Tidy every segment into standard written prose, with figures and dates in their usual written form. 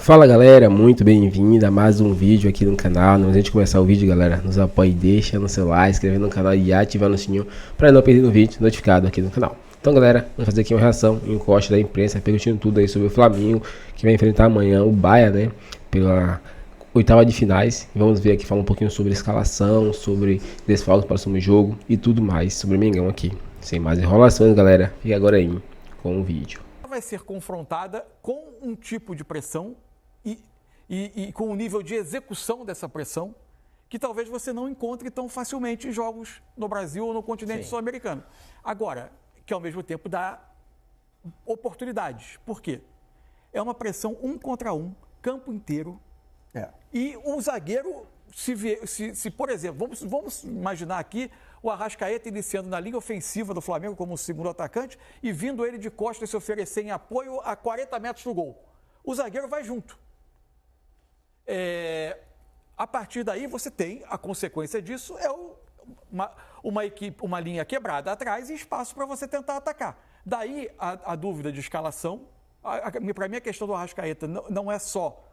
Fala galera, muito bem-vindo a mais um vídeo aqui no canal. Antes de começar o vídeo, galera, nos apoie, deixa no seu like, inscreve no canal e ativar o sininho para não perder um vídeo notificado aqui no canal. Então galera, vamos fazer aqui uma reação em encosta da imprensa, perguntando tudo aí sobre o Flamengo, que vai enfrentar amanhã o Bayern, né, pela oitava de finais. E vamos ver aqui, falar um pouquinho sobre escalação, sobre desfalques para o próximo jogo e tudo mais sobre o Mengão aqui. Sem mais enrolações, galera, fique agora aí com o vídeo. Vai ser confrontada com um tipo de pressão e com um nível de execução dessa pressão que talvez você não encontre tão facilmente em jogos no Brasil ou no continente sul-americano. Agora, que ao mesmo tempo dá oportunidades. Por quê? É uma pressão 1 contra 1, campo inteiro. E o zagueiro, se por exemplo, vamos imaginar aqui o Arrascaeta iniciando na linha ofensiva do Flamengo como segundo atacante e vindo ele de costas se oferecer em apoio a 40 metros do gol. O zagueiro vai junto. A partir daí você tem, a consequência disso é uma linha quebrada atrás e espaço para você tentar atacar. Daí a dúvida de escalação, para mim a questão do Arrascaeta não é só...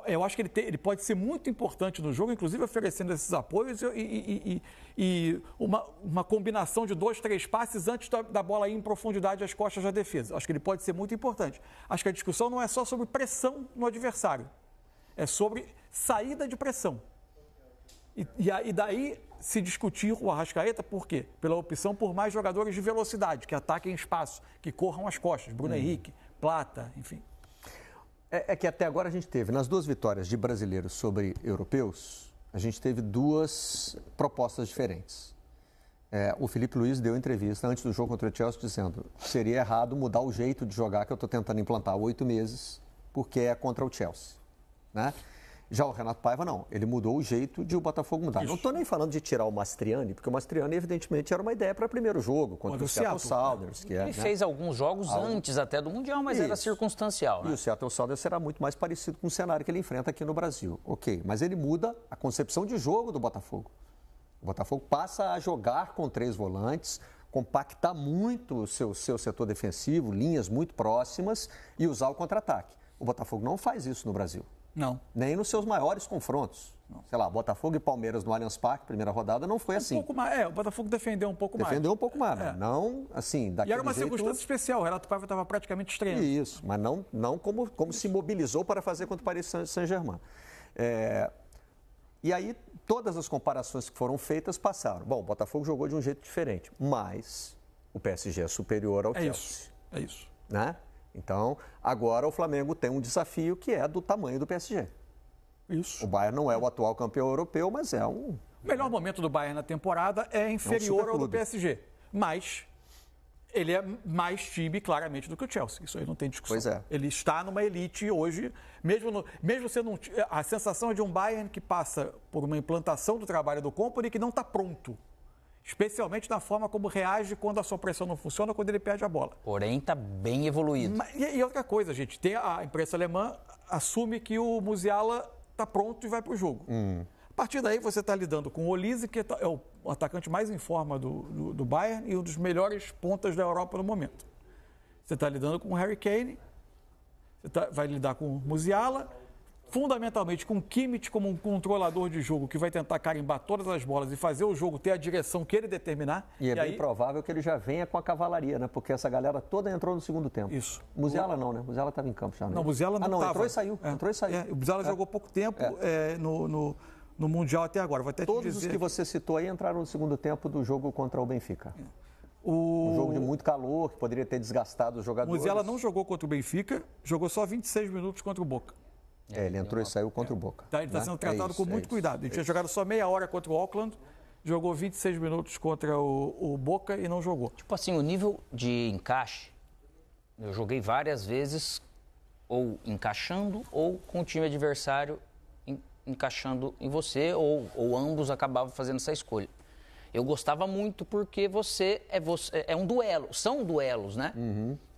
Eu acho que ele pode ser muito importante no jogo, inclusive oferecendo esses apoios e uma combinação de 2, 3 passes antes da bola ir em profundidade às costas da defesa. Acho que ele pode ser muito importante. Acho que a discussão não é só sobre pressão no adversário, é sobre saída de pressão. E daí se discutir o Arrascaeta, por quê? Pela opção por mais jogadores de velocidade, que ataquem espaço, que corram as costas. Bruno Henrique, Plata, enfim. É que até agora a gente teve, nas duas vitórias de brasileiros sobre europeus, a gente teve duas propostas diferentes. O Felipe Luiz deu entrevista antes do jogo contra o Chelsea dizendo que seria errado mudar o jeito de jogar que eu estou tentando implantar há 8 meses, porque é contra o Chelsea, né? Já o Renato Paiva não, ele mudou o jeito de o Botafogo mudar. Isso. Não estou nem falando de tirar o Mastriani, porque o Mastriani evidentemente era uma ideia para o primeiro jogo, contra o Seattle Sounders. Ele fez alguns jogos antes até do Mundial, mas era circunstancial. Né? E o Seattle Sounders será muito mais parecido com o cenário que ele enfrenta aqui no Brasil. Ok, mas ele muda a concepção de jogo do Botafogo. O Botafogo passa a jogar com 3 volantes, compactar muito o seu setor defensivo, linhas muito próximas e usar o contra-ataque. O Botafogo não faz isso no Brasil. Não. Nem nos seus maiores confrontos. Não. Sei lá, Botafogo e Palmeiras no Allianz Parque, primeira rodada, não foi assim. Um pouco mais, o Botafogo defendeu um pouco mais. Defendeu um pouco mais, não assim, daquele E era uma jeito... circunstância especial, o Renato Paiva estava praticamente estreando. Isso, mas não como se mobilizou para fazer contra o Paris Saint-Germain. E aí, todas as comparações que foram feitas passaram. Bom, o Botafogo jogou de um jeito diferente, mas o PSG é superior ao Chelsea. É isso. Né? Então, agora o Flamengo tem um desafio que é do tamanho do PSG. Isso. O Bayern não é o atual campeão europeu, mas é um... O melhor momento do Bayern na temporada é inferior ao do PSG. Mas ele é mais time, claramente, do que o Chelsea. Isso aí não tem discussão. Pois é. Ele está numa elite hoje, mesmo sendo a sensação de um Bayern que passa por uma implantação do trabalho do Kompany que não está pronto. Especialmente na forma como reage quando a sua pressão não funciona, quando ele perde a bola. Porém, está bem evoluído. E outra coisa, gente, a imprensa alemã assume que o Musiala está pronto e vai para o jogo. A partir daí, você está lidando com o Olise, que é o atacante mais em forma do Bayern e um dos melhores pontas da Europa no momento. Você está lidando com o Harry Kane, vai lidar com o Musiala, fundamentalmente com o Kimmich como um controlador de jogo que vai tentar carimbar todas as bolas e fazer o jogo ter a direção que ele determinar. E é bem provável que ele já venha com a cavalaria, né? Porque essa galera toda entrou no segundo tempo. Isso. Musiala não, né? Musiala estava em campo já. Não, Musiala não estava. Entrou e saiu. Entrou e saiu. O Musiala jogou pouco tempo no Mundial até agora. Vou até Todos te dizer... os que você citou aí entraram no segundo tempo do jogo contra o Benfica. Um jogo de muito calor, que poderia ter desgastado os jogadores. Musiala não jogou contra o Benfica, jogou só 26 minutos contra o Boca. Ele entrou e saiu contra o Boca. Ele está sendo tratado com muito cuidado. Ele tinha jogado só meia hora contra o Auckland, jogou 26 minutos contra o Boca e não jogou. Tipo assim, o nível de encaixe, eu joguei várias vezes ou encaixando ou com o time adversário encaixando em você ou ambos acabavam fazendo essa escolha. Eu gostava muito porque você é um duelo, são duelos, né?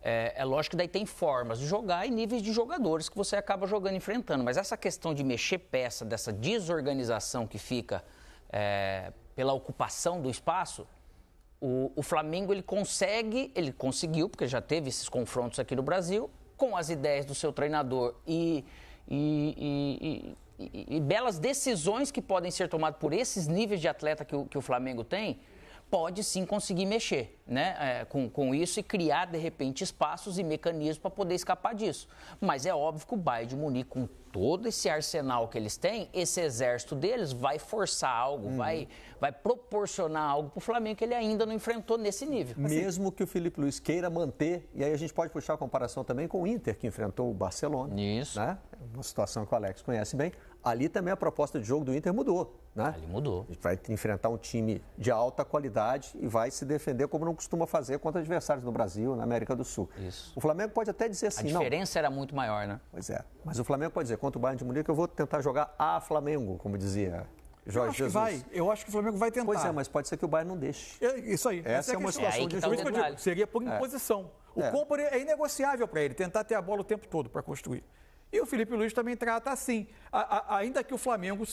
É lógico que daí tem formas de jogar e níveis de jogadores que você acaba jogando, enfrentando. Mas essa questão de mexer peça, dessa desorganização que fica pela ocupação do espaço, o Flamengo ele conseguiu, porque já teve esses confrontos aqui no Brasil, com as ideias do seu treinador e e belas decisões que podem ser tomadas por esses níveis de atleta que o Flamengo tem, pode sim conseguir mexer, né, com isso e criar, de repente, espaços e mecanismos para poder escapar disso. Mas é óbvio que o Bayern de Munique, com todo esse arsenal que eles têm, esse exército deles vai forçar algo, vai proporcionar algo para o Flamengo que ele ainda não enfrentou nesse nível. Mesmo que o Filipe Luís queira manter, e aí a gente pode puxar a comparação também com o Inter, que enfrentou o Barcelona. Isso. Né? Uma situação que o Alex conhece bem. Ali também a proposta de jogo do Inter mudou. Né? Ali mudou. Vai enfrentar um time de alta qualidade e vai se defender como não costuma fazer contra adversários no Brasil, na América do Sul. Isso. O Flamengo pode até dizer assim, a diferença era muito maior, né? Pois é. Mas o Flamengo pode dizer, contra o Bayern de Munique eu vou tentar jogar a Flamengo, como dizia Jorge Jesus. Eu acho que o Flamengo vai tentar. Pois é, mas pode ser que o Bayern não deixe. Isso aí. Essa é uma situação de por isso que eu digo, seria por imposição. O campo é inegociável para ele, tentar ter a bola o tempo todo para construir. E o Filipe Luís também trata assim. Ainda que o Flamengo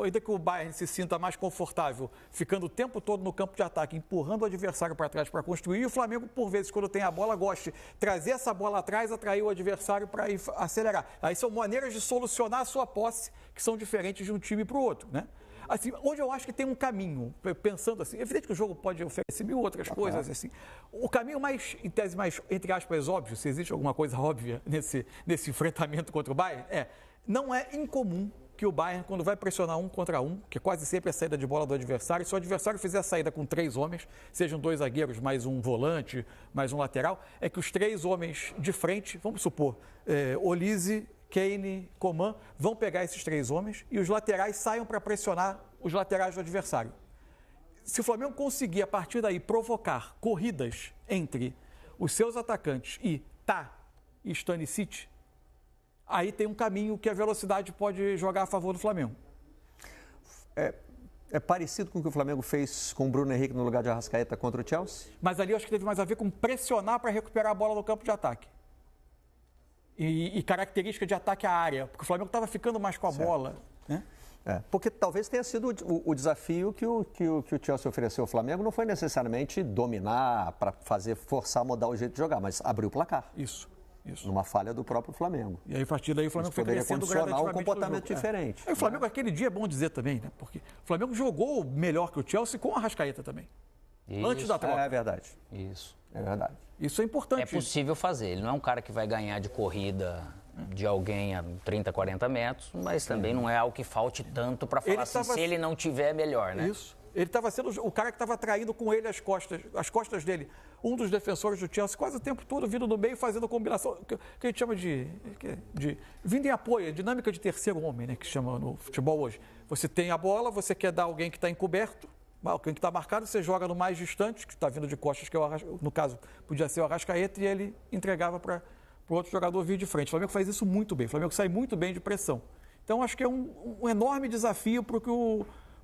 ainda que o Bayern se sinta mais confortável, ficando o tempo todo no campo de ataque, empurrando o adversário para trás para construir, e o Flamengo, por vezes, quando tem a bola, gosta de trazer essa bola atrás, atrair o adversário para acelerar. Aí são maneiras de solucionar a sua posse, que são diferentes de um time para o outro, né? Assim, hoje eu acho que tem um caminho, pensando assim, é evidente que o jogo pode oferecer mil outras coisas, assim. O caminho mais, em tese, mais, entre aspas, óbvio, se existe alguma coisa óbvia nesse enfrentamento contra o Bayern, não é incomum que o Bayern, quando vai pressionar 1 contra 1, que é quase sempre a saída de bola do adversário, se o adversário fizer a saída com 3 homens, sejam 2 zagueiros, mais um volante, mais um lateral, é que os 3 homens de frente, vamos supor, Olise, Kane, Coman, vão pegar esses 3 homens e os laterais saiam para pressionar os laterais do adversário. Se o Flamengo conseguir, a partir daí, provocar corridas entre os seus atacantes e Stanisic, aí tem um caminho que a velocidade pode jogar a favor do Flamengo. É parecido com o que o Flamengo fez com o Bruno Henrique no lugar de Arrascaeta contra o Chelsea? Mas ali eu acho que teve mais a ver com pressionar para recuperar a bola no campo de ataque. E característica de ataque à área, porque o Flamengo estava ficando mais com a bola, né? Porque talvez tenha sido o desafio que o Chelsea ofereceu ao Flamengo, não foi necessariamente dominar para forçar, mudar o jeito de jogar, mas abrir o placar. Isso. Numa falha do próprio Flamengo. E aí, a partir daí, o Flamengo foi crescendo gradativamente. Um comportamento diferente. O Flamengo, aquele dia, é bom dizer também, né? Porque o Flamengo jogou melhor que o Chelsea com a Arrascaeta também. Isso. Antes da troca. É verdade. Isso. É verdade. Isso é importante. É possível fazer. Ele não é um cara que vai ganhar de corrida de alguém a 30, 40 metros, mas também não é algo que falte tanto para falar assim, se ele não tiver, é melhor, né? Isso. Ele estava sendo o cara que estava traindo com ele as costas dele. Um dos defensores do Chelsea, quase o tempo todo vindo no meio, fazendo combinação, que a gente chama de vindo em apoio, dinâmica de terceiro homem, né, que chama no futebol hoje. Você tem a bola, você quer dar alguém que está encoberto, alguém que está marcado, você joga no mais distante, que está vindo de costas, que no caso podia ser o Arrascaeta, e ele entregava para o outro jogador vir de frente. O Flamengo faz isso muito bem, o Flamengo sai muito bem de pressão. Então, acho que é um enorme desafio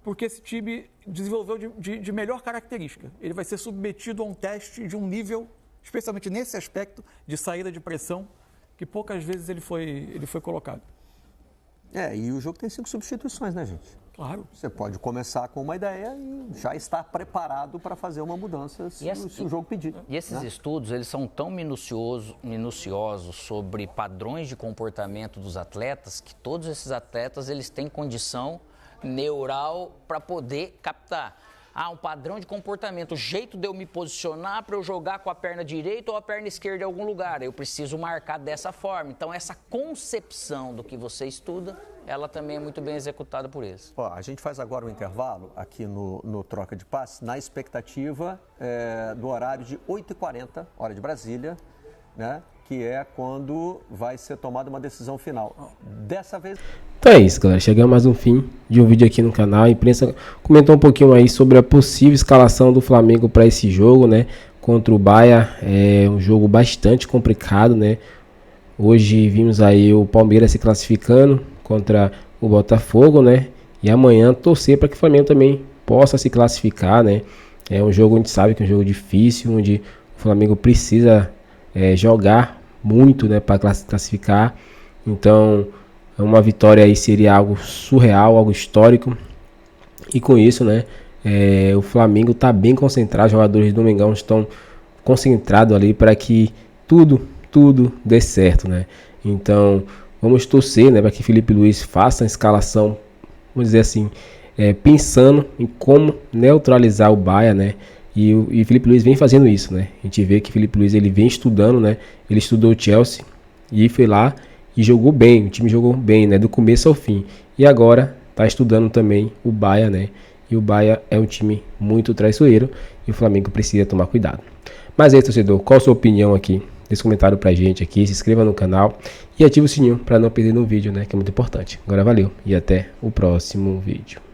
porque esse time desenvolveu de melhor característica. Ele vai ser submetido a um teste de um nível, especialmente nesse aspecto de saída de pressão, que poucas vezes ele foi colocado. E o jogo tem 5 substituições, né, gente? Claro. Você pode começar com uma ideia e já estar preparado para fazer uma mudança se o jogo pedir. E esses estudos, eles são tão minuciosos sobre padrões de comportamento dos atletas, que todos esses atletas, eles têm condição neural para poder captar. Um padrão de comportamento, o jeito de eu me posicionar para eu jogar com a perna direita ou a perna esquerda em algum lugar. Eu preciso marcar dessa forma. Então, essa concepção do que você estuda, ela também é muito bem executada por eles. A gente faz agora um intervalo aqui no Troca de Passes, na expectativa do horário de 8h40, hora de Brasília, né? Que é quando vai ser tomada uma decisão final. Dessa vez... Então é isso, galera. Chegamos a mais um fim de um vídeo aqui no canal. A imprensa comentou um pouquinho aí sobre a possível escalação do Flamengo para esse jogo, né? Contra o Bahia. É um jogo bastante complicado, né? Hoje vimos aí o Palmeiras se classificando contra o Botafogo, né? E amanhã torcer para que o Flamengo também possa se classificar, né? É um jogo, a gente sabe que é um jogo difícil, onde o Flamengo precisa jogar muito, né, para classificar. Então, uma vitória aí seria algo surreal, algo histórico. E com isso, né, o Flamengo está bem concentrado, os jogadores do Mengão estão concentrados ali para que tudo dê certo, né? Então, Vamos torcer, né, para que Felipe Luiz faça a escalação, vamos dizer assim, pensando em como neutralizar o Bahia, né? E Felipe Luiz vem fazendo isso, né? A gente vê que Felipe Luiz ele vem estudando, né? Ele estudou o Chelsea e foi lá e jogou bem. O time jogou bem, né? Do começo ao fim. E agora tá estudando também o Bahia, né? E o Bahia é um time muito traiçoeiro e o Flamengo precisa tomar cuidado. Mas aí, torcedor, qual a sua opinião aqui? Deixe um comentário pra gente aqui, se inscreva no canal e ative o sininho para não perder nenhum vídeo, né? Que é muito importante. Agora valeu e até o próximo vídeo.